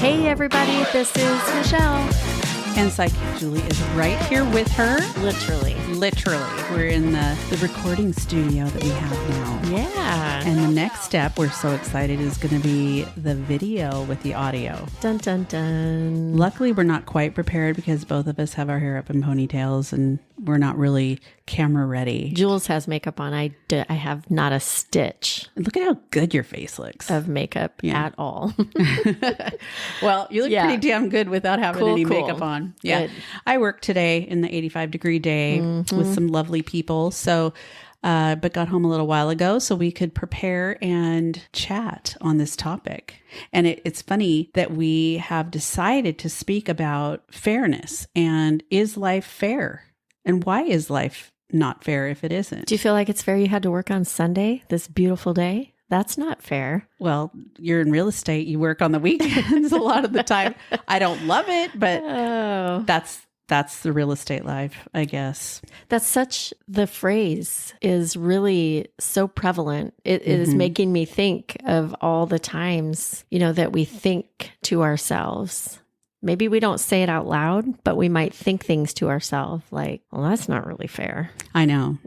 Hey everybody, this is Michelle. And Psychic Julie is right here with her. Literally. We're in the recording studio that we have now. Yeah. And the next step, we're so excited, is going to be the video with the audio. Dun, dun, dun. Luckily, we're not quite prepared because both of us have our hair up in ponytails and we're not really camera ready. Jules has makeup on. I have not a stitch Look at how good your face looks. of makeup at all. Well, you look pretty damn good without having any makeup on. Yeah. Good. I worked today in the 85-degree day with some lovely people. So, but got home a little while ago so we could prepare and chat on this topic. And it's funny that we have decided to speak about fairness and is life fair? And why is life not fair if it isn't? Do you feel like it's fair you had to work on Sunday, this beautiful day? That's not fair. Well, you're in real estate. You work on the weekends a lot of the time. I don't love it, but that's the real estate life, I guess. The phrase is really so prevalent. It is making me think of all the times, that we think to ourselves. Maybe we don't say it out loud, but we might think things to ourselves like, well, that's not really fair. I know.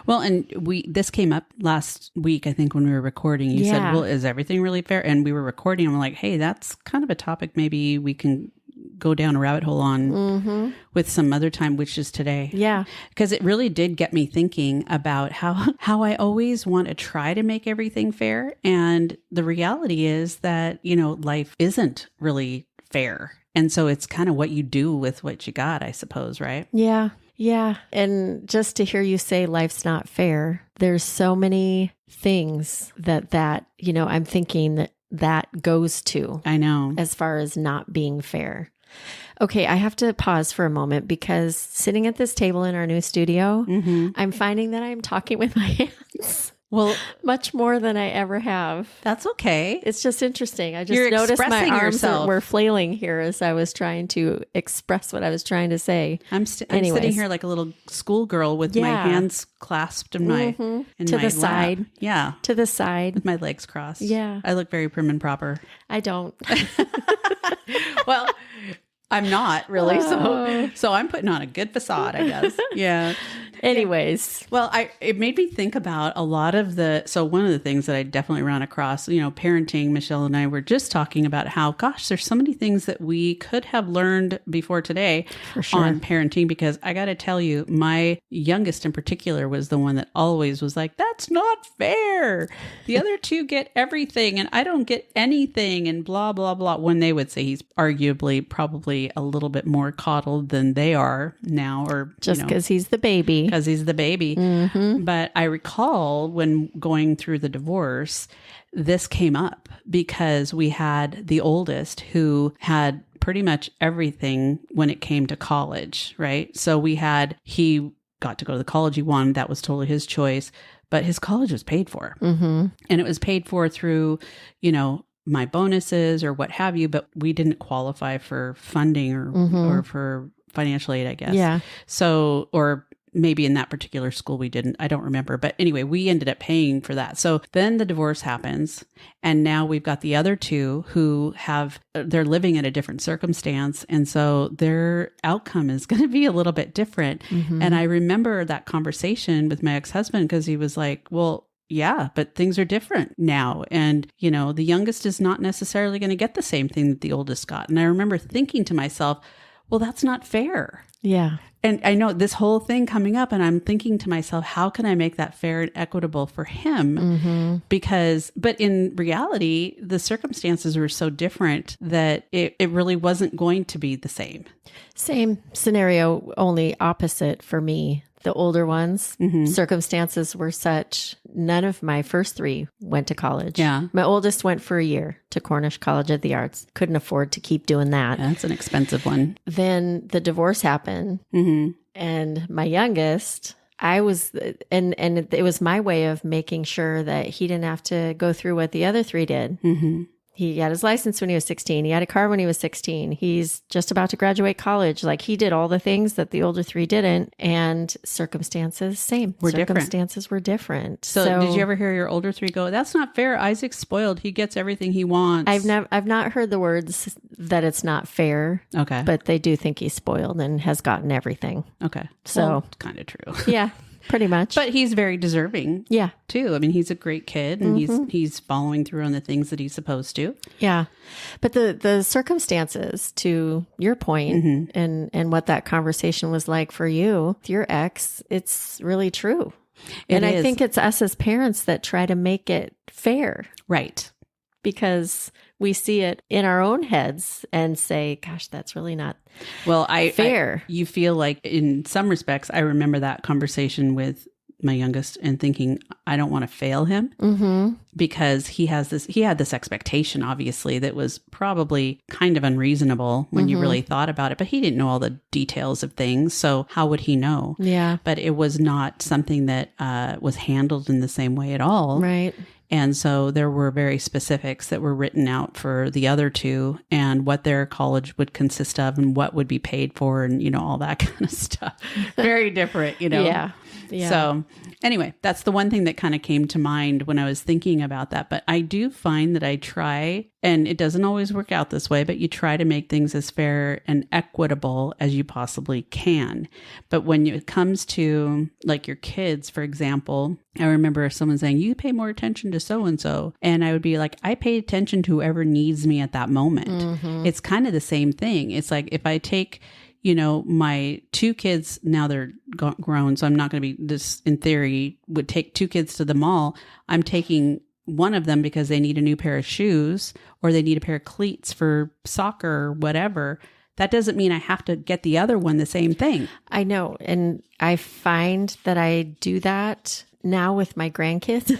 Well, and this came up last week, I think, when we were recording. You said, well, is everything really fair? And we were recording and we're like, hey, that's kind of a topic maybe we can go down a rabbit hole on with some other time, which is today. Yeah. Because it really did get me thinking about how I always want to try to make everything fair. And the reality is that, life isn't really fair. And so it's kind of what you do with what you got, I suppose, right? Yeah. Yeah. And just to hear you say life's not fair, there's so many things that I'm thinking that goes to. I know. As far as not being fair. Okay, I have to pause for a moment because sitting at this table in our new studio, I'm finding that I'm talking with my hands. Well, much more than I ever have. That's okay. It's just interesting. I just You're noticed my arms yourself. were flailing here as I was trying to express what I was trying to say. I'm sitting here like a little schoolgirl with my hands clasped in my in to my the lap. side. Yeah, to the side with my legs crossed. Yeah, I look very prim and proper. I don't. Well, I'm not really. So I'm putting on a good facade, I guess. Yeah. Anyways. Well, it made me think about a lot of one of the things that I definitely ran across, parenting, Michelle and I were just talking about how, gosh, there's so many things that we could have learned before today on parenting, because I got to tell you, my youngest in particular was the one that always was like, that's not fair. The other two get everything and I don't get anything and blah, blah, blah. When they would say he's arguably probably a little bit more coddled than they are now, or just because he's the baby. Because he's the baby. But I recall when going through the divorce, this came up because we had the oldest who had pretty much everything when it came to college, right? So he got to go to the college he wanted. That was totally his choice. But his college was paid for. And it was paid for through, my bonuses or what have you, but we didn't qualify for funding or for financial aid, I guess. Yeah. So, or maybe in that particular school we didn't, I don't remember. But anyway, we ended up paying for that. So then the divorce happens. And now we've got the other two who they're living in a different circumstance. And so their outcome is going to be a little bit different. And I remember that conversation with my ex-husband because he was like, well, yeah, but things are different now. And, the youngest is not necessarily going to get the same thing that the oldest got. And I remember thinking to myself, well, that's not fair. Yeah. And I know this whole thing coming up and I'm thinking to myself, how can I make that fair and equitable for him? But in reality, the circumstances were so different that it really wasn't going to be the same. Same scenario, only opposite for me. The older ones, circumstances were such, none of my first three went to college. Yeah. My oldest went for a year to Cornish College of the Arts. Couldn't afford to keep doing that. Yeah, that's an expensive one. Then the divorce happened. And my youngest, it was my way of making sure that he didn't have to go through what the other three did. He got his license when he was 16. He had a car when he was 16. He's just about to graduate college. Like, he did all the things that the older three didn't. And circumstances, same. Circumstances were different. So did you ever hear your older three go, that's not fair. Isaac's spoiled. He gets everything he wants. I've not heard the words that it's not fair. Okay. But they do think he's spoiled and has gotten everything. Okay. So well, kind of true. Yeah. Pretty much. But he's very deserving. Yeah. Too. I mean, he's a great kid and he's following through on the things that he's supposed to. Yeah. But the circumstances, to your point, and what that conversation was like for you with your ex, it's really true. And I think it's us as parents that try to make it fair. Right. Because we see it in our own heads and say, gosh, that's really not fair. You feel like in some respects, I remember that conversation with my youngest and thinking, I don't want to fail him because he had this expectation, obviously, that was probably kind of unreasonable when you really thought about it, but he didn't know all the details of things. So how would he know? Yeah. But it was not something that was handled in the same way at all. Right. And so there were very specifics that were written out for the other two and what their college would consist of and what would be paid for and, you know, all that kind of stuff. Very different, you know? Yeah. Yeah. So anyway, that's the one thing that kind of came to mind when I was thinking about that. But I do find that I try, and it doesn't always work out this way, but you try to make things as fair and equitable as you possibly can. But when it comes to like your kids, for example, I remember someone saying, you pay more attention to so-and-so. And I would be like, I pay attention to whoever needs me at that moment. It's kind of the same thing. It's like if I take, you know, my two kids, now they're grown, so I'm not going to be, this in theory would take two kids to the mall. I'm taking one of them because they need a new pair of shoes or they need a pair of cleats for soccer or whatever. That doesn't mean I have to get the other one the same thing. I know. And I find that I do that now with my grandkids.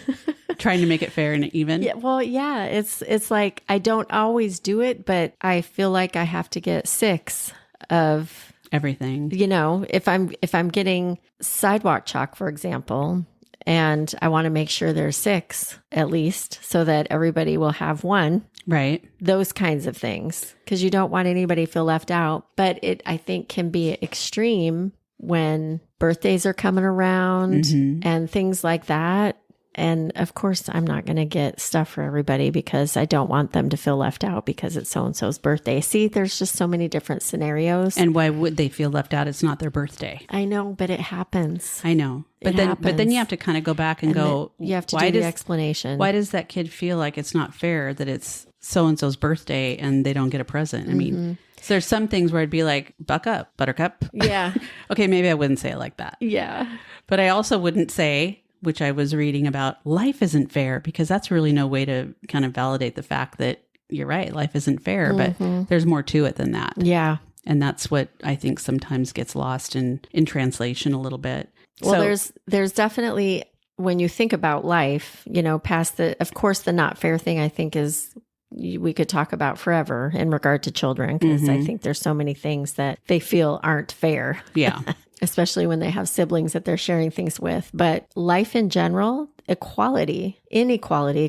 Trying to make it fair and even. Yeah, well, yeah, it's like I don't always do it, but I feel like I have to get 6 of everything. You know, if I'm getting sidewalk chalk, for example, and I want to make sure there's 6 at least so that everybody will have one. Right. Those kinds of things, because you don't want anybody to feel left out. But it, I think, can be extreme when birthdays are coming around and things like that. And of course, I'm not going to get stuff for everybody because I don't want them to feel left out because it's so-and-so's birthday. See, there's just so many different scenarios. And why would they feel left out? It's not their birthday. I know, but it happens. I know. But then you have to kind of go back and go, you have to do the explanation. Why does that kid feel like it's not fair that it's so-and-so's birthday and they don't get a present? I mean, so there's some things where I'd be like, buck up, buttercup. Yeah. Okay, maybe I wouldn't say it like that. Yeah. But I also wouldn't say, which I was reading about, life isn't fair, because that's really no way to kind of validate the fact that you're right, life isn't fair, but there's more to it than that. Yeah. And that's what I think sometimes gets lost in translation a little bit. Well, there's definitely, when you think about life, you know, past of course, the not fair thing, I think we could talk about forever in regard to children, because I think there's so many things that they feel aren't fair. Yeah. Especially when they have siblings that they're sharing things with. But life in general, inequality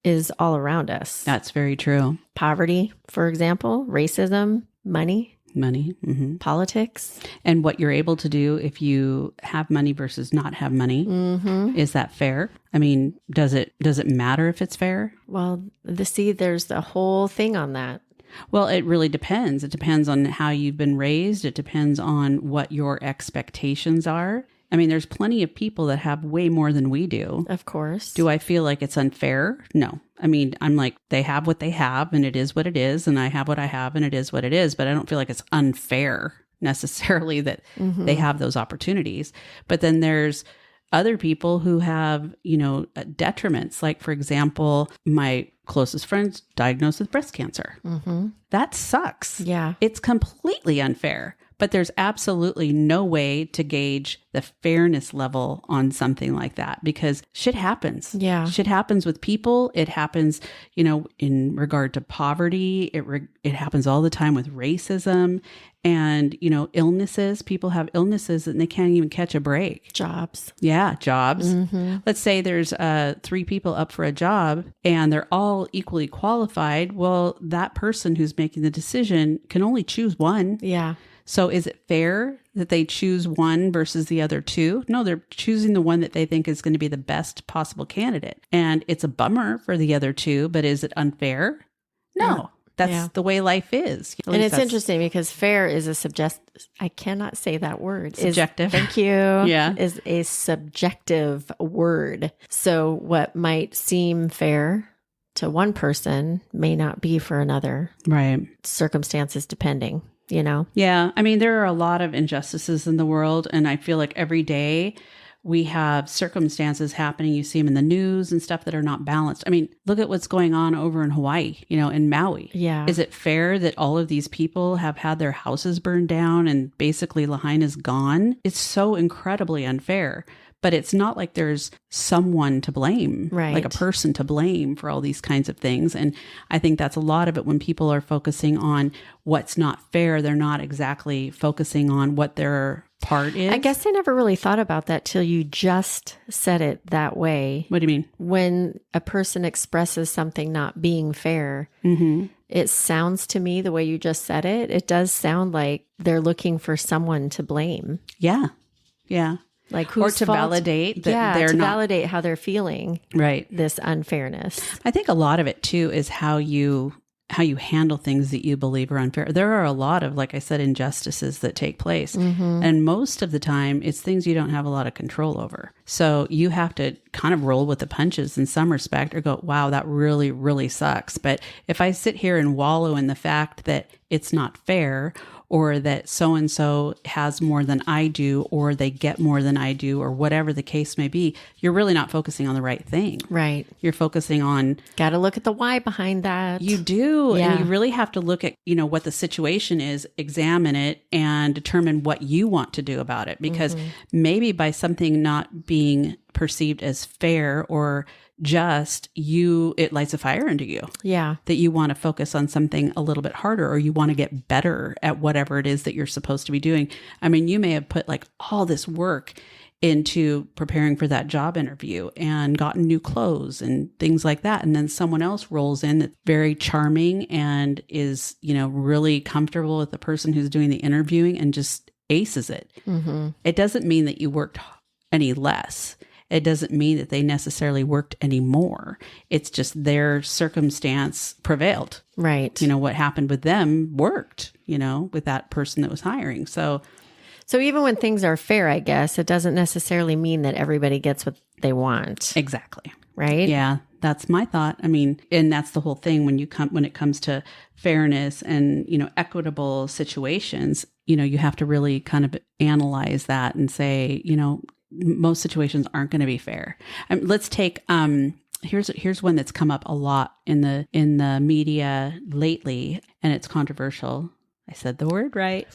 is all around us. That's very true. Poverty, for example, racism, money, politics. And what you're able to do if you have money versus not have money. Is that fair? I mean, does it matter if it's fair? Well, there's the whole thing on that. Well, it really depends. It depends on how you've been raised. It depends on what your expectations are. I mean, there's plenty of people that have way more than we do. Of course. Do I feel like it's unfair? No. I mean, I'm like, they have what they have and it is what it is. And I have what I have and it is what it is. But I don't feel like it's unfair necessarily that they have those opportunities. But then there's other people who have, you know, detriments. Like, for example, my closest friend's diagnosed with breast cancer. That sucks. Yeah. It's completely unfair. But there's absolutely no way to gauge the fairness level on something like that because shit happens. Yeah. Shit happens with people. It happens, in regard to poverty. It happens all the time with racism and, illnesses. People have illnesses and they can't even catch a break. Jobs. Yeah, jobs. Mm-hmm. Let's say there's 3 people up for a job and they're all equally qualified. Well, that person who's making the decision can only choose one. Yeah. So is it fair that they choose one versus the other 2? No, they're choosing the one that they think is going to be the best possible candidate. And it's a bummer for the other 2, but is it unfair? No. Yeah. That's the way life is. And it's interesting because fair is I cannot say that word. Subjective. Thank you. Yeah. Is a subjective word. So what might seem fair to one person may not be for another. Right. Circumstances depending. Yeah. I mean, there are a lot of injustices in the world. And I feel like every day we have circumstances happening. You see them in the news and stuff that are not balanced. I mean, look at what's going on over in Hawaii, in Maui. Yeah. Is it fair that all of these people have had their houses burned down and basically Lahaina's gone? It's so incredibly unfair. But it's not like there's someone to blame, right? Like a person to blame for all these kinds of things. And I think that's a lot of it when people are focusing on what's not fair. They're not exactly focusing on what their part is. I guess I never really thought about that till you just said it that way. What do you mean? When a person expresses something not being fair, it sounds to me the way you just said it, it does sound like they're looking for someone to blame. Yeah. Yeah. Like who's or to fault? validate that they're to not validate how they're feeling. Right. This unfairness. I think a lot of it too is how you handle things that you believe are unfair. There are a lot of, like I said, injustices that take place. And most of the time it's things you don't have a lot of control over. So you have to kind of roll with the punches in some respect or go, wow, that really, really sucks. But if I sit here and wallow in the fact that it's not fair or that so-and-so has more than I do, or they get more than I do, or whatever the case may be, you're really not focusing on the right thing. Right. You're focusing on... Got to look at the why behind that. You do. Yeah. And you really have to look at, what the situation is, examine it, and determine what you want to do about it. Because maybe by something not being perceived as fair or just, it lights a fire into you. Yeah. That you want to focus on something a little bit harder, or you want to get better at whatever it is that you're supposed to be doing. I mean, you may have put like all this work into preparing for that job interview and gotten new clothes and things like that. And then someone else rolls in that's very charming and is, really comfortable with the person who's doing the interviewing and just aces it. It doesn't mean that you worked any less. It doesn't mean that they necessarily worked any more. It's just their circumstance prevailed. Right. What happened with them worked, with that person that was hiring. So even when things are fair, I guess, it doesn't necessarily mean that everybody gets what they want. Exactly. Right? Yeah, that's my thought. I mean, and that's the whole thing when it comes to fairness and, equitable situations, you have to really kind of analyze that and say, most situations aren't going to be fair. Let's take here's one that's come up a lot in the media lately, and it's controversial. I said the word right.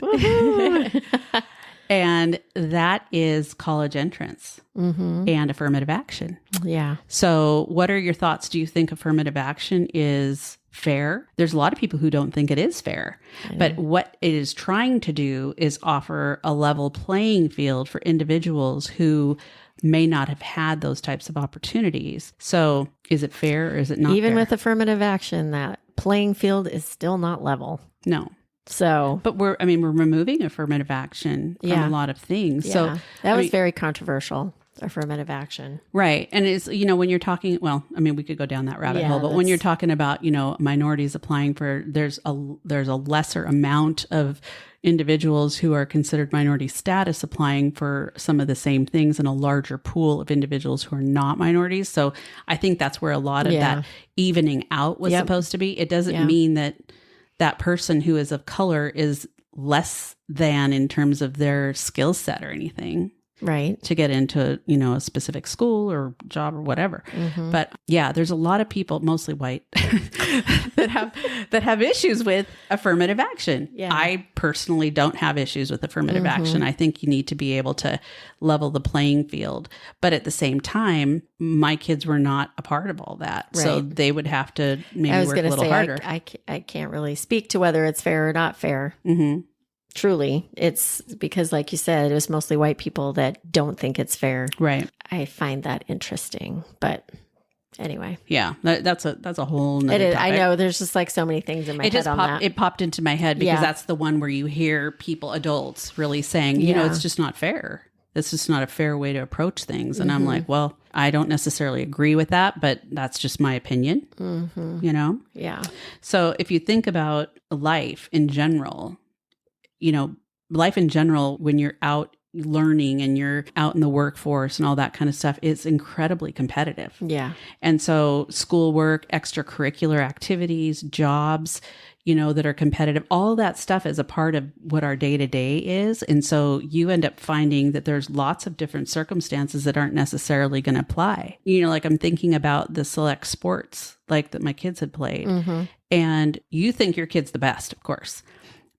And that is college entrance and affirmative action. Yeah. So what are your thoughts? Do you think affirmative action is fair? There's a lot of people who don't think it is fair. But what it is trying to do is offer a level playing field for individuals who may not have had those types of opportunities. So is it fair or is it not Even fair? with affirmative action, that playing field is still not level. No. So, but we're removing affirmative action from a lot of things. Yeah. So that was very controversial, affirmative action. Right. And it's, when you're talking, we could go down that rabbit hole, but when you're talking about, minorities applying for, there's a lesser amount of individuals who are considered minority status applying for some of the same things in a larger pool of individuals who are not minorities. So I think that's where a lot of that evening out was supposed to be. It doesn't mean that person who is of color is less than in terms of their skill set or anything. right, to get into, a specific school or job or whatever. Mm-hmm. But yeah, there's a lot of people, mostly white, that have issues with affirmative action. Yeah. I personally don't have issues with affirmative Mm-hmm. action. I think you need to be able to level the playing field. But at the same time, my kids were not a part of all that. Right. So they would have to maybe I was work a going to little say, harder. I can't really speak to whether it's fair or not fair. Mm-hmm. Truly, it's because, like you said, it was mostly white people that don't think it's fair. Right. I find that interesting, but anyway, Yeah, that's a whole nother it is. topic. I know there's just like so many things in my head on that. It popped into my head because Yeah. that's the one where you hear people, adults, really saying, Yeah. it's just not fair. It's just not a fair way to approach things. And I'm Mm-hmm. like, well, I don't necessarily agree with that, but that's just my opinion, Mm-hmm. Yeah. So if you think about life in general, when you're out learning and you're out in the workforce and all that kind of stuff, it's incredibly competitive. Yeah. And so schoolwork, extracurricular activities, jobs, that are competitive, all that stuff is a part of what our day to day is. And so you end up finding that there's lots of different circumstances that aren't necessarily going to apply. Like I'm thinking about the select sports like that my kids had played. Mm-hmm. And you think your kid's the best, of course,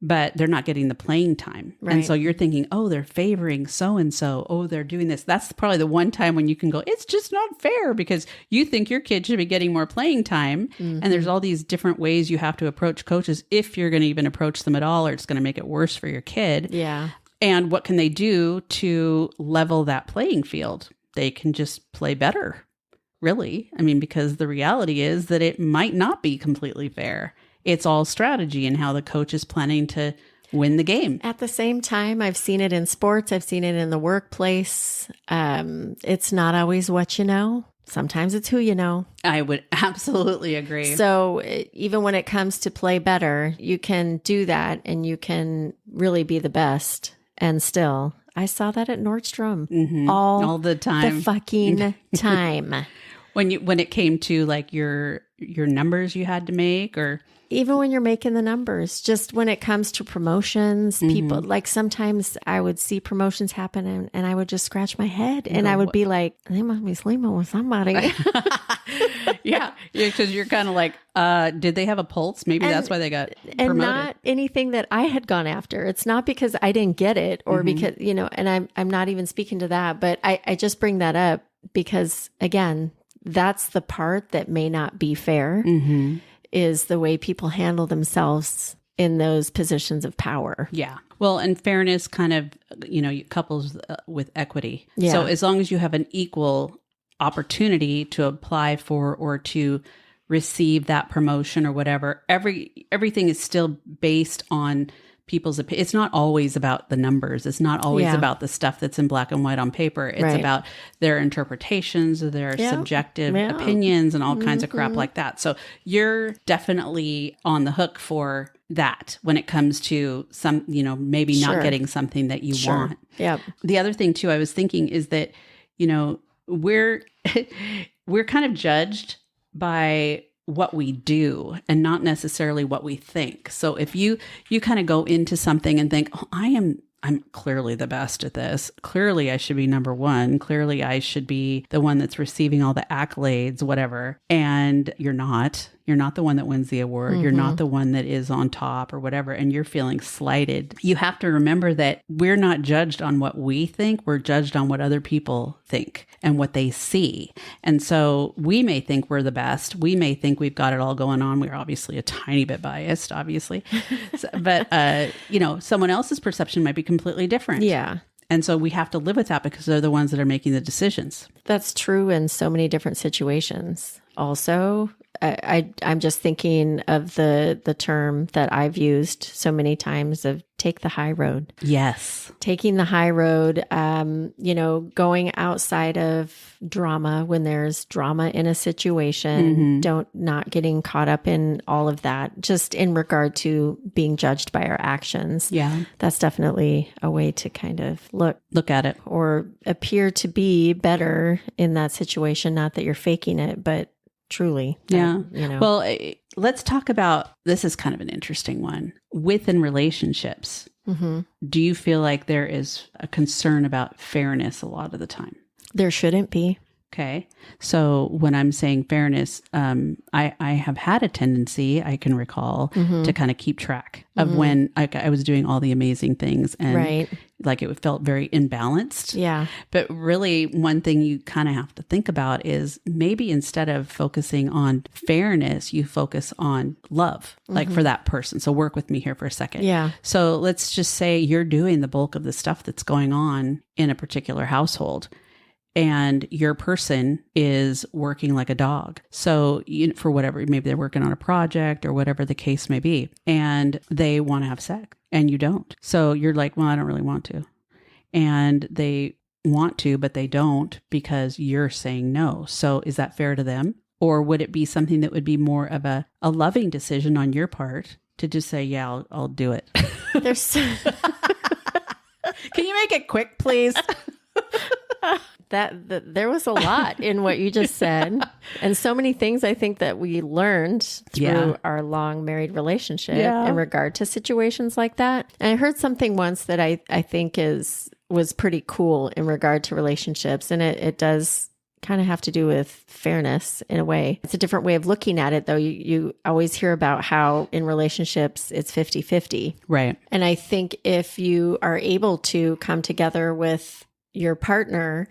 but they're not getting the playing time. Right. And so you're thinking, oh, they're favoring so-and-so. Oh, they're doing this. That's probably the one time when you can go, it's just not fair because you think your kid should be getting more playing time. Mm-hmm. And there's all these different ways you have to approach coaches if you're going to even approach them at all, or it's going to make it worse for your kid. Yeah. And what can they do to level that playing field? They can just play better, really. I mean, because the reality is that it might not be completely fair. It's all strategy and how the coach is planning to win the game. At the same time, I've seen it in sports. I've seen it in the workplace. It's not always what you know. Sometimes it's who you know. I would absolutely agree. So even when it comes to play better, you can do that and you can really be the best. And still, I saw that at Nordstrom all the time. The fucking time. When it came to like your numbers you had to make, or even when you're making the numbers, just when it comes to promotions, people like sometimes I would see promotions happen and I would just scratch my head and I would be like, they must be sleeping with somebody. yeah, because you're kind of like, did they have a pulse? Maybe that's why they got promoted. And not anything that I had gone after. It's not because I didn't get it or because, and I'm not even speaking to that, but I just bring that up because again, that's the part that may not be fair. Is the way people handle themselves in those positions of power. Yeah. Well, and fairness kind of, couples with equity. Yeah. So as long as you have an equal opportunity to apply for or to receive that promotion or whatever, everything is still based on people's opinion. It's not always about the numbers. It's not always about the stuff that's in black and white on paper. It's about their interpretations, their subjective opinions and all kinds of crap like that. So you're definitely on the hook for that when it comes to some, maybe not getting something that you want. Yeah. The other thing too, I was thinking is that, we're kind of judged by what we do and not necessarily what we think. So if you kind of go into something and think, oh, I'm clearly the best at this. Clearly I should be number one. Clearly I should be the one that's receiving all the accolades, whatever. And you're not the one that wins the award. You're not the one that is on top or whatever. And you're feeling slighted. You have to remember that we're not judged on what we think. We're judged on what other people think and what they see. And so we may think we're the best. We may think we've got it all going on. We're obviously a tiny bit biased, obviously. But, someone else's perception might be completely different. Yeah. And so we have to live with that because they're the ones that are making the decisions. That's true in so many different situations. Also, I'm just thinking of the term that I've used so many times of take the high road. Yes. Taking the high road, going outside of drama when there's drama in a situation, not getting caught up in all of that, just in regard to being judged by our actions. Yeah. That's definitely a way to kind of look at it or appear to be better in that situation. Not that you're faking it, but truly. Yeah. Well, let's talk about, this is kind of an interesting one. Within relationships, do you feel like there is a concern about fairness a lot of the time? There shouldn't be. Okay. So when I'm saying fairness, I have had a tendency, I can recall, to kind of keep track of when I was doing all the amazing things and like it felt very imbalanced. Yeah. But really, one thing you kind of have to think about is maybe instead of focusing on fairness, you focus on love, like for that person. So work with me here for a second. Yeah. So let's just say you're doing the bulk of the stuff that's going on in a particular household. And your person is working like a dog. So for whatever, maybe they're working on a project or whatever the case may be, and they want to have sex and you don't. So you're like, well, I don't really want to. And they want to, but they don't because you're saying no. So is that fair to them? Or would it be something that would be more of a loving decision on your part to just say, yeah, I'll do it? There's Can you make it quick, please? That there was a lot in what you just said, and so many things I think that we learned through our long married relationship in regard to situations like that. And I heard something once that I think was pretty cool in regard to relationships, and it does kind of have to do with fairness in a way. It's a different way of looking at it, though. You always hear about how in relationships it's 50-50. Right. And I think if you are able to come together with your partner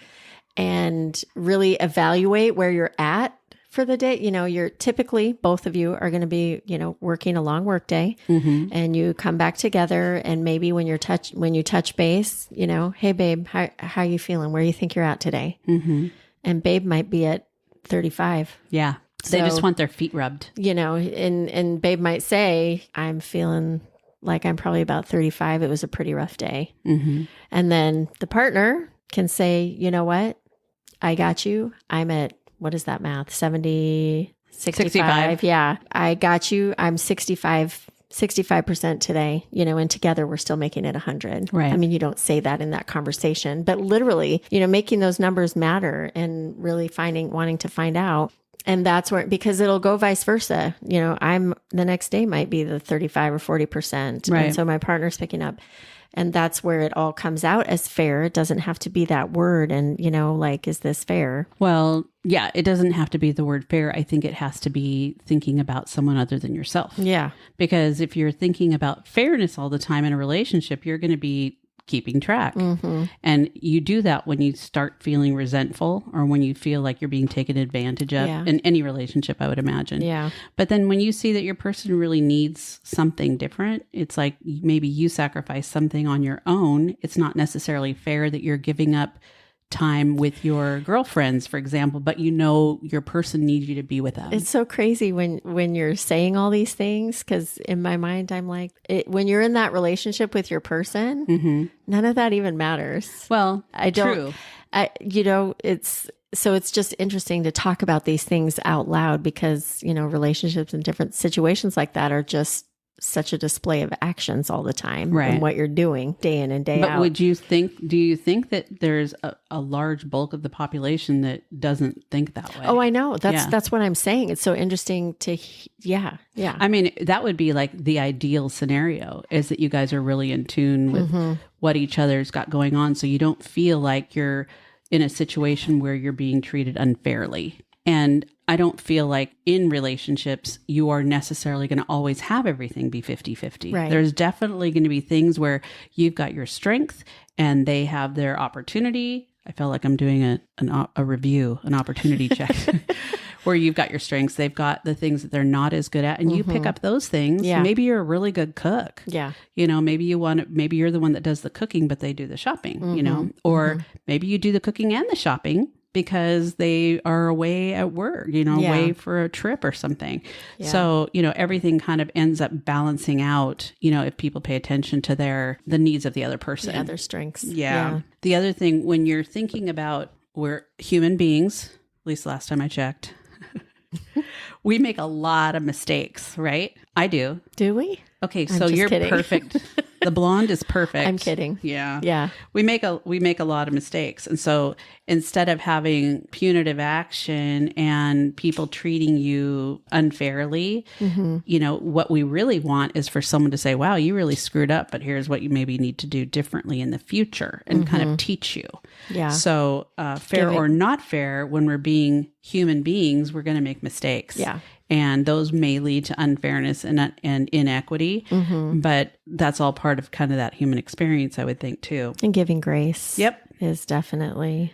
and really evaluate where you're at for the day, you're typically, both of you are going to be, working a long work day, and you come back together, and maybe when you touch base, hey babe, how you feeling? Where do you think you're at today? And babe might be at 35. Yeah. They just want their feet rubbed. And babe might say, I'm feeling like I'm probably about 35. It was a pretty rough day. And then the partner can say, you know what? I got you. I'm at, what is that math? 65. Yeah. I got you. I'm 65% today, and together we're still making it 100. Right. I mean, you don't say that in that conversation, but literally, making those numbers matter and really wanting to find out. And that's where, because it'll go vice versa. The next day might be the 35 or 40%. Right. And so my partner's picking up. And that's where it all comes out as fair. It doesn't have to be that word. And, is this fair? Well, yeah, it doesn't have to be the word fair. I think it has to be thinking about someone other than yourself. Yeah. Because if you're thinking about fairness all the time in a relationship, you're going to be keeping track. And you do that when you start feeling resentful or when you feel like you're being taken advantage of in any relationship, I would imagine. Yeah. But then when you see that your person really needs something different, it's like maybe you sacrifice something on your own. It's not necessarily fair that you're giving up time with your girlfriends, for example, but your person needs you to be with them. It's so crazy when you're saying all these things, because in my mind, I'm like, when you're in that relationship with your person, none of that even matters. Well, I don't. True. It's just interesting to talk about these things out loud because, relationships in different situations like that are just such a display of actions all the time, right? And what you're doing day in and day out. But do you think that there's a large bulk of the population that doesn't think that way? Oh, I know. That's what I'm saying. It's so interesting to, yeah. I mean, that would be like the ideal scenario is that you guys are really in tune with what each other's got going on. So you don't feel like you're in a situation where you're being treated unfairly. And I don't feel like in relationships, you are necessarily going to always have everything be 50-50. Right. There's definitely going to be things where you've got your strength and they have their opportunity. I feel like I'm doing a review, an opportunity check, where you've got your strengths. They've got the things that they're not as good at, and you pick up those things. Yeah. Maybe you're a really good cook. Yeah. Maybe you're the one that does the cooking, but they do the shopping, or maybe you do the cooking and the shopping because they are away at work, away for a trip or something. Yeah. So, everything kind of ends up balancing out, if people pay attention to the needs of the other person. Yeah, their strengths. Yeah. The other thing, when you're thinking about, we're human beings, at least last time I checked, we make a lot of mistakes, right? I do. Do we? Okay, so you're kidding. perfect. The blonde is perfect. I'm kidding. Yeah. Yeah. We make a lot of mistakes. And so instead of having punitive action and people treating you unfairly, what we really want is for someone to say, wow, you really screwed up, but here's what you maybe need to do differently in the future and kind of teach you. Yeah. So fair or not fair, when we're being human beings, we're going to make mistakes. Yeah. And those may lead to unfairness and inequity, but that's all part of kind of that human experience, I would think, too. And giving grace is definitely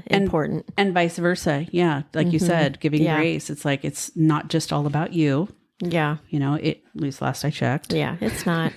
important. And vice versa. Yeah. Like you said, giving grace. It's like, it's not just all about you. Yeah. At least last I checked. Yeah, it's not.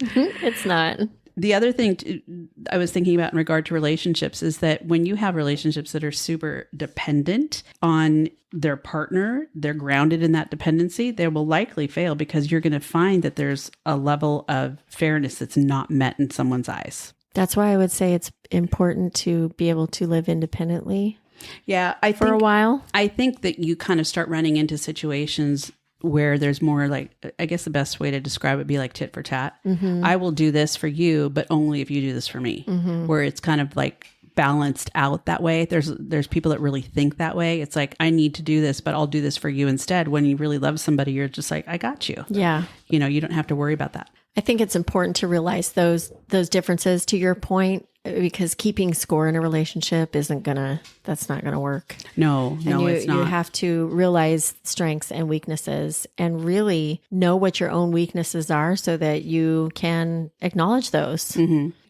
It's not. The other thing I was thinking about in regard to relationships is that when you have relationships that are super dependent on their partner, they're grounded in that dependency, they will likely fail because you're going to find that there's a level of fairness that's not met in someone's eyes. That's why I would say it's important to be able to live independently. Yeah, for a while. I think that you kind of start running into situations where there's more like, I guess the best way to describe it would be like tit for tat. I will do this for you, but only if you do this for me, where it's kind of like balanced out that way. There's people that really think that way. It's like, I need to do this, but I'll do this for you instead. When you really love somebody, you're just like, I got you. Yeah. You don't have to worry about that. I think it's important to realize those differences, to your point, because keeping score in a relationship that's not going to work. No, it's not. You have to realize strengths and weaknesses and really know what your own weaknesses are so that you can acknowledge those.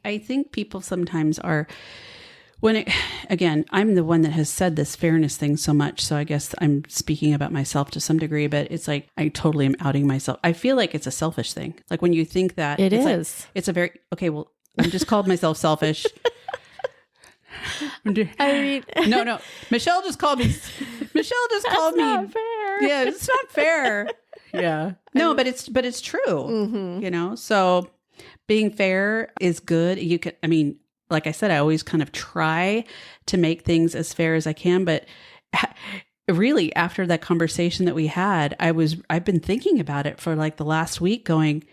I think people sometimes are, again, I'm the one that has said this fairness thing so much. So I guess I'm speaking about myself to some degree, but it's like, I totally am outing myself. I feel like it's a selfish thing. Like when you think that it's a very, okay, well, I just called myself selfish. I mean, no. Michelle just called me. Not fair. Yeah, it's not fair. Yeah. No, but it's true. So being fair is good. Like I said, I always kind of try to make things as fair as I can, but really after that conversation that we had, I've been thinking about it for like the last week going,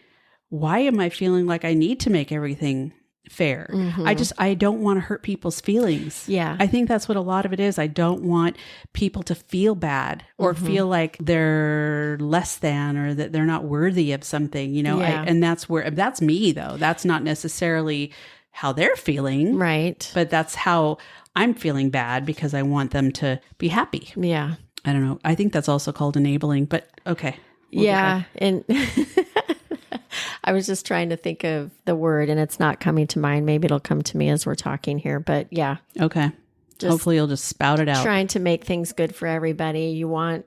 why am I feeling like I need to make everything fair? I don't want to hurt people's feelings. Yeah. I think that's what a lot of it is. I don't want people to feel bad or feel like they're less than or that they're not worthy of something, Yeah. And that's me though. That's not necessarily how they're feeling. Right. But that's how I'm feeling bad because I want them to be happy. Yeah. I don't know. I think that's also called enabling, but okay. Yeah. And I was just trying to think of the word and it's not coming to mind. Maybe it'll come to me as we're talking here, but yeah. Okay. Hopefully you'll just spout it out. Trying to make things good for everybody.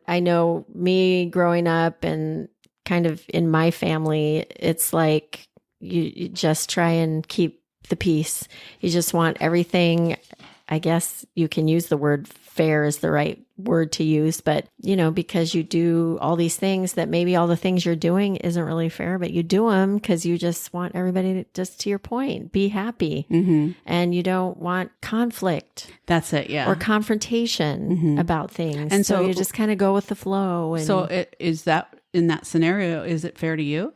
I know me growing up and kind of in my family, it's like you just try and keep the peace. You just want everything. I guess you can use the word fair is the right word to use, but because you do all these things that maybe all the things you're doing isn't really fair, but you do them because you just want everybody to your point, be happy. And you don't want conflict. That's it. Yeah. Or confrontation about things. And so you just kind of go with the flow. And is that in that scenario, is it fair to you?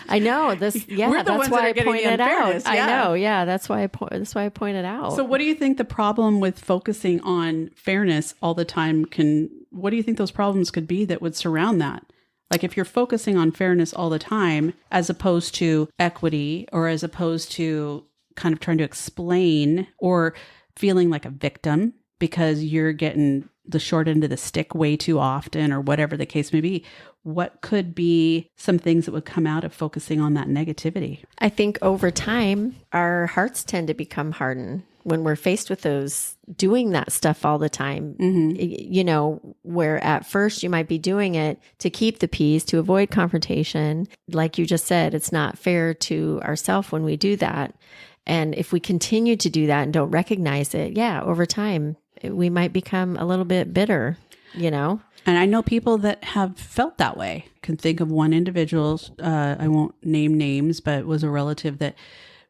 I know this. Yeah, We're the that's ones why that are I getting pointed the out. unfairness, yeah. I know. Yeah, that's why I pointed out. So, what do you think the problem with focusing on fairness all the time what do you think those problems could be that would surround that? Like if you're focusing on fairness all the time, as opposed to equity, or as opposed to kind of trying to explain or feeling like a victim because you're getting the short end of the stick way too often, or whatever the case may be, what could be some things that would come out of focusing on that negativity? I think over time, our hearts tend to become hardened when we're faced with doing that stuff all the time. Where at first you might be doing it to keep the peace, to avoid confrontation. Like you just said, it's not fair to ourselves when we do that. And if we continue to do that and don't recognize it, over time, we might become a little bit bitter, And I know people that have felt that way. I can think of one individual, I won't name names, but it was a relative that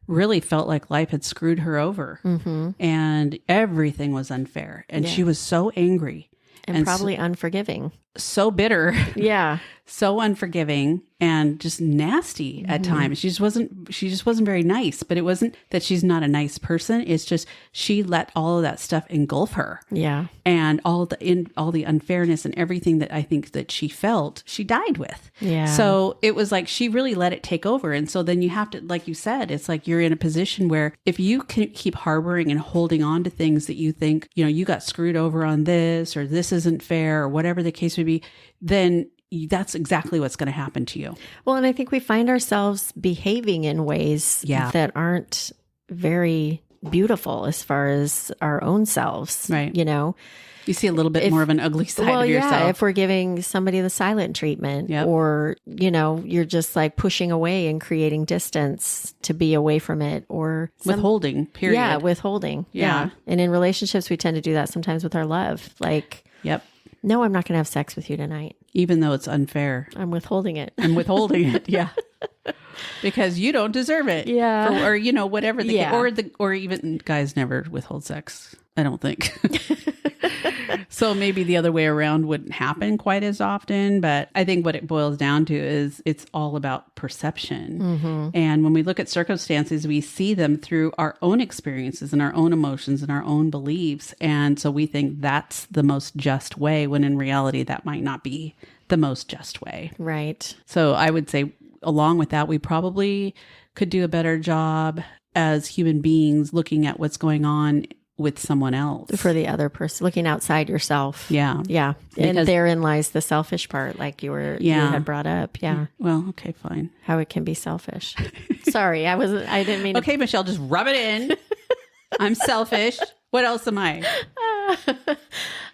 really felt like life had screwed her over and everything was unfair. And she was so angry. And probably unforgiving. So bitter. Yeah. So unforgiving. and just nasty at times. She just wasn't very nice, but it wasn't that she's not a nice person. It's just she let all of that stuff engulf her. Yeah. And all the unfairness and everything that I think that she felt, she died with. Yeah. So it was like she really let it take over. And so then you have to, like you said, it's like you're in a position where if you can keep harboring and holding on to things that you think, you got screwed over on this, or this isn't fair, or whatever the case may be, then that's exactly what's going to happen to you. Well, and I think we find ourselves behaving in ways that aren't very beautiful as far as our own selves. Right. You see a little bit more of an ugly side of yourself. Yeah, if we're giving somebody the silent treatment, or, you're just like pushing away and creating distance to be away from it, or withholding, period. Yeah, withholding. Yeah. And in relationships, we tend to do that sometimes with our love. Like, no, I'm not going to have sex with you tonight. Even though it's unfair. I'm withholding it. Yeah. Because you don't deserve it. Yeah. Or whatever or even guys never withhold sex, I don't think. So maybe the other way around wouldn't happen quite as often, but I think what it boils down to is it's all about perception. Mm-hmm. And when we look at circumstances, we see them through our own experiences and our own emotions and our own beliefs. And so we think that's the most just way, when in reality, that might not be the most just way. Right. So I would say along with that, we probably could do a better job as human beings looking at what's going on with someone else. For the other person, looking outside yourself. Yeah. Yeah. Because, and therein lies the selfish part, like you had brought up. Yeah. Well, okay, fine. How it can be selfish. Sorry, I didn't mean Okay, Michelle, just rub it in. I'm selfish. What else am I?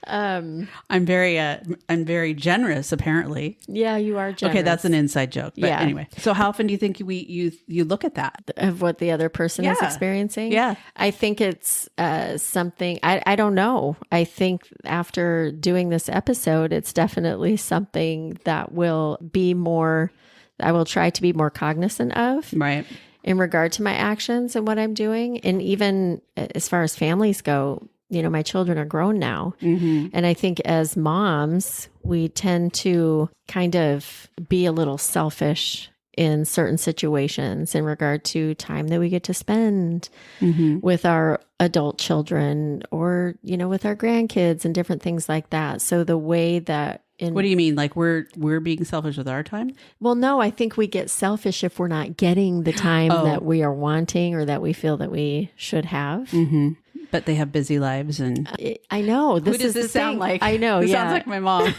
I'm very generous, apparently. Yeah, you are generous. Okay, that's an inside joke. But anyway, so how often do you think you look at that? Of what the other person is experiencing? Yeah. I think it's something, I don't know. I think after doing this episode, it's definitely something that I will try to be more cognizant of. Right. In regard to my actions and what I'm doing. And even as far as families go, my children are grown now. Mm-hmm. And I think as moms, we tend to kind of be a little selfish in certain situations in regard to time that we get to spend with our adult children, or, with our grandkids and different things like that. So the way that what do you mean? Like we're being selfish with our time? Well, no, I think we get selfish if we're not getting the time that we are wanting, or that we feel that we should have. Mm-hmm. But they have busy lives, and I know. Who does this sound like? I know. It sounds like my mom.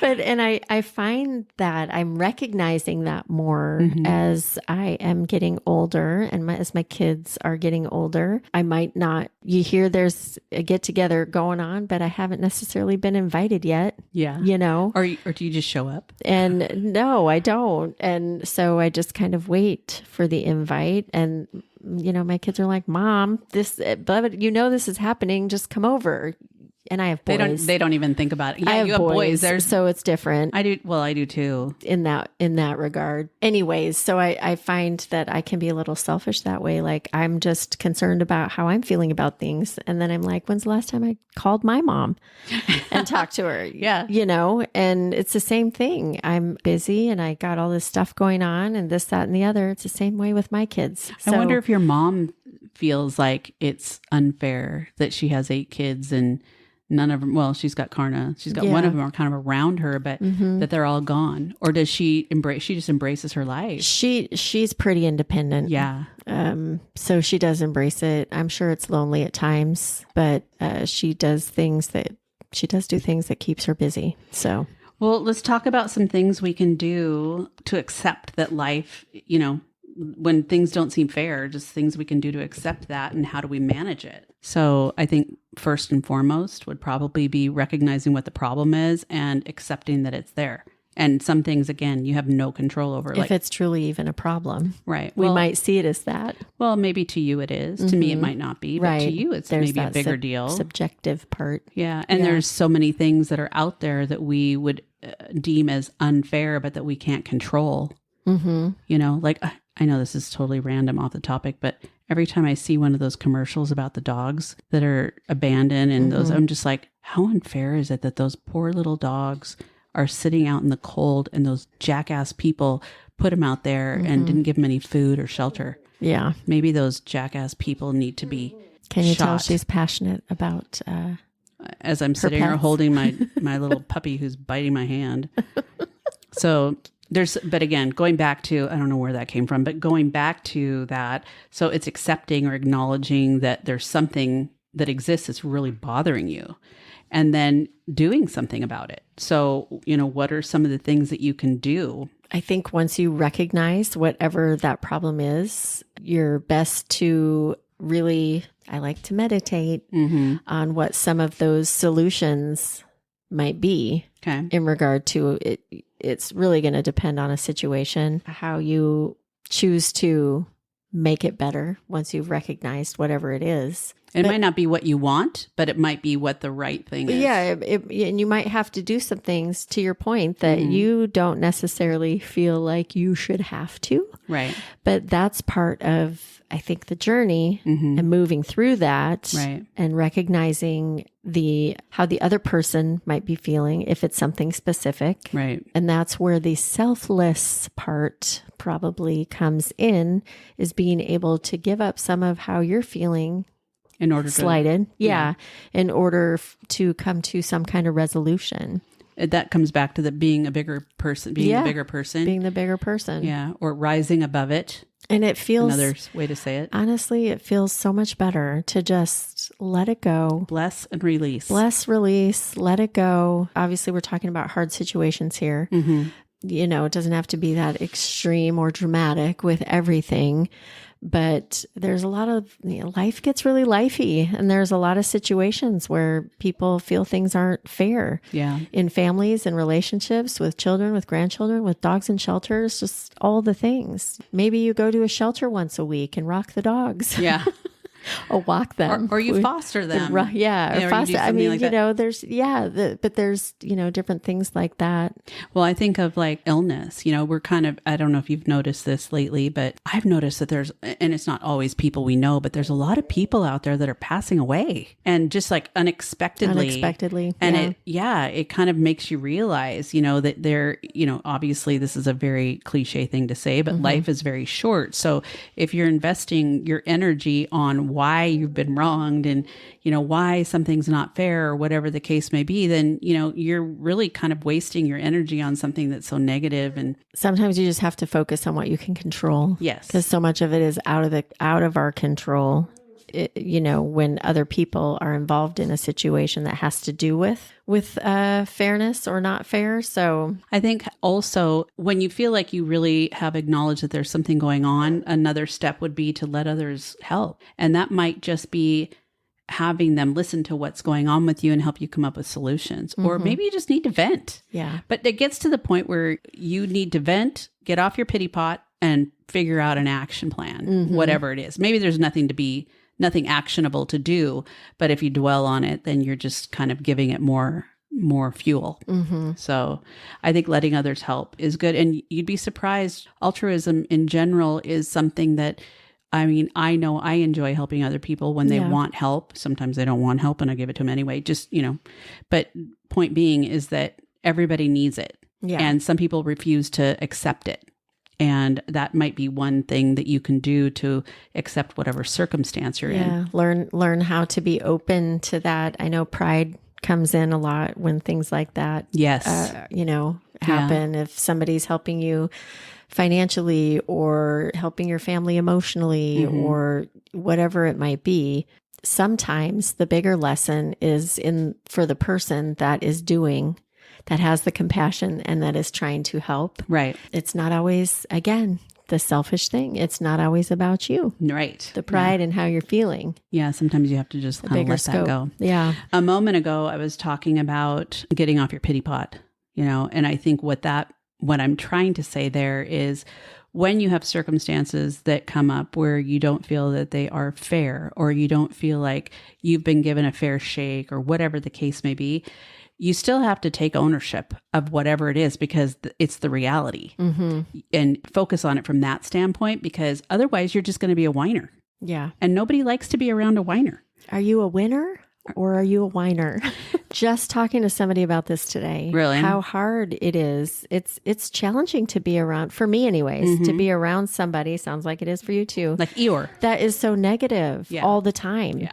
And I find that I'm recognizing that more as I am getting older, and as my kids are getting older. I might not, you hear there's a get together going on, but I haven't necessarily been invited yet. Yeah. Or do you just show up? And no, I don't. And so I just kind of wait for the invite. And my kids are like, Mom, this is happening. Just come over. And I have boys. They don't even think about it. Yeah, you have boys. So it's different. I do. Well, I do too. In that regard. Anyways, so I find that I can be a little selfish that way. Like, I'm just concerned about how I'm feeling about things. And then I'm like, when's the last time I called my mom and talked to her? Yeah. And it's the same thing. I'm busy and I got all this stuff going on and this, that, and the other. It's the same way with my kids. I wonder if your mom feels like it's unfair that she has 8 kids and none of them, well, she's got Karna. She's got one of them are kind of around her, but that they're all gone. Or does she just embraces her life? She's pretty independent. Yeah. So she does embrace it. I'm sure it's lonely at times, but she does do things that keeps her busy. So, well, let's talk about some things we can do to accept that life, when things don't seem fair, just things we can do to accept that, and how do we manage it? So I think first and foremost would probably be recognizing what the problem is and accepting that it's there. And some things, again, you have no control over. If it's truly even a problem. Right. We might see it as that. Well, maybe to you it is. To me, it might not be. But to you, it's maybe a bigger deal. Subjective part. Yeah. And there's so many things that are out there that we would deem as unfair, but that we can't control. Mm-hmm. Like, I know this is totally random off the topic, but every time I see one of those commercials about the dogs that are abandoned and those, I'm just like, how unfair is it that those poor little dogs are sitting out in the cold and those jackass people put them out there and didn't give them any food or shelter. Yeah. Maybe those jackass people need to be Can you tell shot. she's passionate about as I'm sitting here holding my little puppy who's biting my hand. So but again, going back to, I don't know where that came from, but going back to that, so it's accepting or acknowledging that there's something that exists that's really bothering you, and then doing something about it. So, what are some of the things that you can do? I think once you recognize whatever that problem is, you're best to really, I like to meditate on what some of those solutions might be in regard to it. It's really going to depend on a situation, how you choose to make it better once you've recognized whatever it is. It might not be what you want, but it might be what the right thing is. Yeah. And you might have to do some things, to your point, that you don't necessarily feel like you should have to. Right. But that's part of, I think, the journey and moving through that and recognizing how the other person might be feeling if it's something specific. Right. And that's where the selfless part probably comes in, is being able to give up some of how you're feeling. In order slighted. In order to come to some kind of resolution. That comes back to being a bigger person, being the bigger person. Yeah. Or rising above it. And it feels, another way to say it. Honestly, it feels so much better to just let it go. Bless and release. Bless, release, let it go. Obviously, we're talking about hard situations here. It doesn't have to be that extreme or dramatic with everything. But there's a lot of, life gets really lifey, and there's a lot of situations where people feel things aren't fair. Yeah. In families and relationships, with children, with grandchildren, with dogs in shelters, just all the things. Maybe you go to a shelter once a week and rock the dogs. Yeah. Or walk them. Or you foster them. Or foster. I mean, there's, but there's, different things like that. Well, I think of like illness, we're kind of, I don't know if you've noticed this lately, but I've noticed that and it's not always people we know, but there's a lot of people out there that are passing away, and just like unexpectedly. And it kind of makes you realize, that they're, obviously this is a very cliche thing to say, but life is very short. So if you're investing your energy on why you've been wronged and, why something's not fair or whatever the case may be, then, you're really kind of wasting your energy on something that's so negative. And sometimes you just have to focus on what you can control. Yes. Because so much of it is out of our control. When other people are involved in a situation that has to do with fairness or not fair. So I think also when you feel like you really have acknowledged that there's something going on, another step would be to let others help. And that might just be having them listen to what's going on with you and help you come up with solutions. Or maybe you just need to vent. Yeah. But it gets to the point where you need to vent, get off your pity pot, and figure out an action plan, whatever it is. Maybe there's nothing actionable to do, but if you dwell on it, then you're just kind of giving it more fuel. So I think letting others help is good. And you'd be surprised. Altruism in general is something that, I know I enjoy helping other people when they want help. Sometimes they don't want help and I give it to them anyway, but point being is that everybody needs it. Yeah. And some people refuse to accept it. And that might be one thing that you can do to accept whatever circumstance you're in. Learn how to be open to that. I know pride comes in a lot when things like that, happen. If somebody's helping you financially or helping your family emotionally or whatever it might be, sometimes the bigger lesson is for the person that is doing, that has the compassion and that is trying to help. Right. It's not always, again, the selfish thing. It's not always about you. Right. The pride and how you're feeling. Yeah. Sometimes you have to just kind of let that go. Yeah. A moment ago, I was talking about getting off your pity pot, and I think what I'm trying to say there is when you have circumstances that come up where you don't feel that they are fair, or you don't feel like you've been given a fair shake, or whatever the case may be, you still have to take ownership of whatever it is, because it's the reality, and focus on it from that standpoint, because otherwise you're just going to be a whiner. Yeah. And nobody likes to be around a whiner. Are you a winner or are you a whiner? just talking to somebody about this today. Really? How hard it is. It's challenging to be around, for me anyways, to be around somebody, sounds like it is for you too. Like Eeyore. That is so negative all the time. Yeah.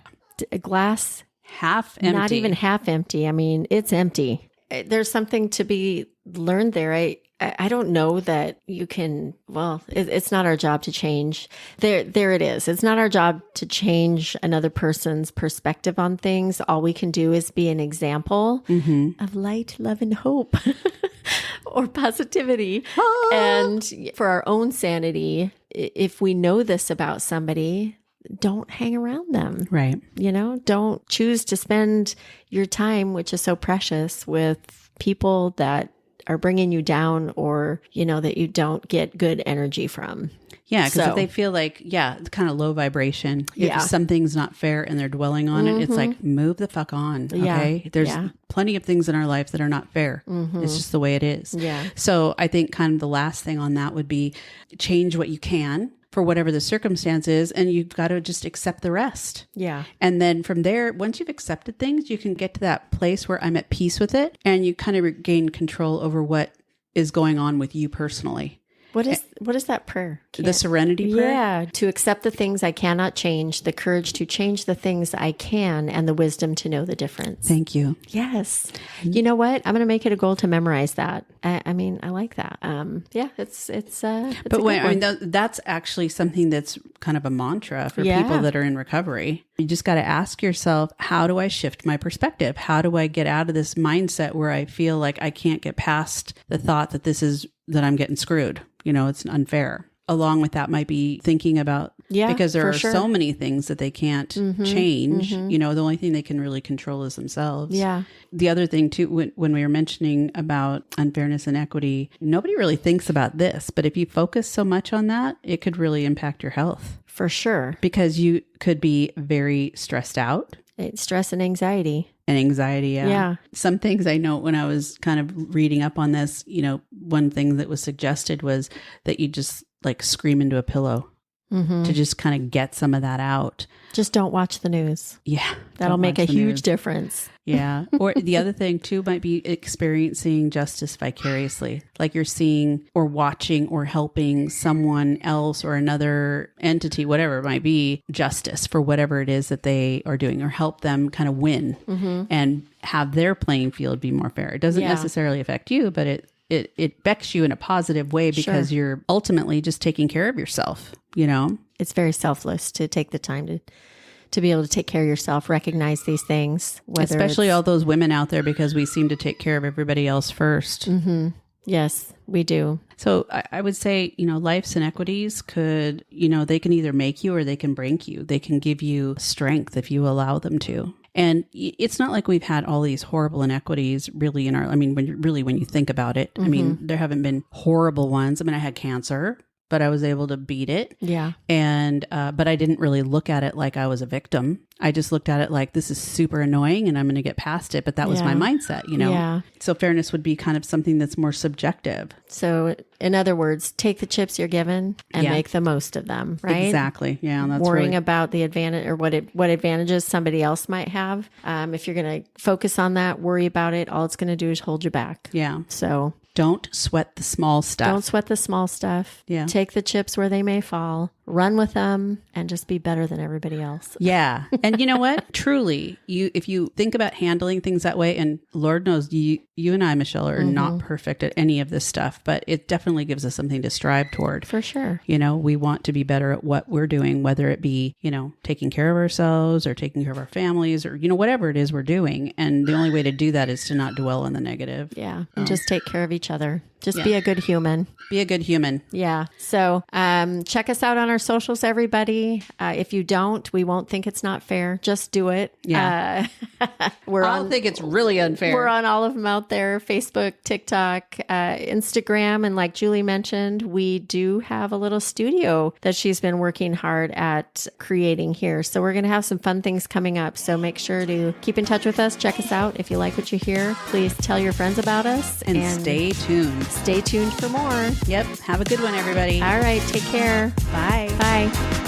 A glass Half empty. not even half empty. I mean, it's empty. There's something to be learned there. I don't know that you can, well, it's not our job to change. There it is. It's not our job to change another person's perspective on things. All we can do is be an example of light, love, and hope or positivity. And for our own sanity, if we know this about somebody, don't hang around them. Right. Don't choose to spend your time, which is so precious, with people that are bringing you down or, that you don't get good energy from. Yeah, because if they feel like, it's kind of low vibration. If something's not fair and they're dwelling on it, it's like, move the fuck on. Okay. There's plenty of things in our life that are not fair. It's just the way it is. Yeah. So I think kind of the last thing on that would be change what you can for whatever the circumstance is, and you've got to just accept the rest. Yeah. And then from there, once you've accepted things, you can get to that place where I'm at peace with it, and you kind of regain control over what is going on with you personally. What is that prayer? The serenity prayer? Yeah, to accept the things I cannot change, the courage to change the things I can, and the wisdom to know the difference. Thank you. Yes. You know what? I'm going to make it a goal to memorize that. I mean, I like that. It's but wait, I mean, that's actually something that's kind of a mantra for people that are in recovery. You just got to ask yourself, how do I shift my perspective? How do I get out of this mindset where I feel like I can't get past the thought that I'm getting screwed? It's unfair. Along with that might be thinking about, because there are so many things that they can't change. The only thing they can really control is themselves. Yeah. The other thing too, when we were mentioning about unfairness and equity, nobody really thinks about this, but if you focus so much on that, it could really impact your health. For sure. Because you could be very stressed out. Stress and anxiety. Yeah. Some things I know when I was kind of reading up on this, one thing that was suggested was that you just like scream into a pillow to just kind of get some of that out. Just don't watch the news. Yeah. That'll make a huge difference. Yeah. Or the other thing too might be experiencing justice vicariously. Like you're seeing or watching or helping someone else or another entity, whatever it might be, justice for whatever it is that they are doing, or help them kind of win and have their playing field be more fair. It doesn't necessarily affect you, but it affects you in a positive way because you're ultimately just taking care of yourself, It's very selfless to take the time to be able to take care of yourself, recognize these things. Especially all those women out there, because we seem to take care of everybody else first. Yes, we do. So I would say, life's inequities could, they can either make you or they can break you. They can give you strength if you allow them to. And it's not like we've had all these horrible inequities really when you think about it. I mean, there haven't been horrible ones. I mean, I had cancer, but I was able to beat it. Yeah. And, but I didn't really look at it like I was a victim. I just looked at it like, this is super annoying and I'm going to get past it. But that was my mindset, Yeah. So fairness would be kind of something that's more subjective. So in other words, take the chips you're given and make the most of them, right? Exactly. Yeah. And that's worrying about the advantage or what advantages somebody else might have. If you're going to focus on that, worry about it, all it's going to do is hold you back. Yeah. So don't sweat the small stuff. Don't sweat the small stuff. Yeah. Take the chips where they may fall, run with them, and just be better than everybody else. Yeah. And you know what? Truly, if you think about handling things that way, and Lord knows you and I, Michelle, are not perfect at any of this stuff, but it definitely gives us something to strive toward. For sure. We want to be better at what we're doing, whether it be, taking care of ourselves or taking care of our families or, whatever it is we're doing. And the only way to do that is to not dwell on the negative. Yeah. And just take care of each other. Just be a good human. Be a good human. Yeah. So check us out on our socials, everybody. If you don't, we won't think it's not fair. Just do it. Yeah. I think it's really unfair. We're on all of them out there. Facebook, TikTok, Instagram. And like Julie mentioned, we do have a little studio that she's been working hard at creating here. So we're going to have some fun things coming up. So make sure to keep in touch with us. Check us out. If you like what you hear, please tell your friends about us. And stay tuned. Stay tuned for more. Yep. Have a good one, everybody. All right. Take care. Bye. Bye.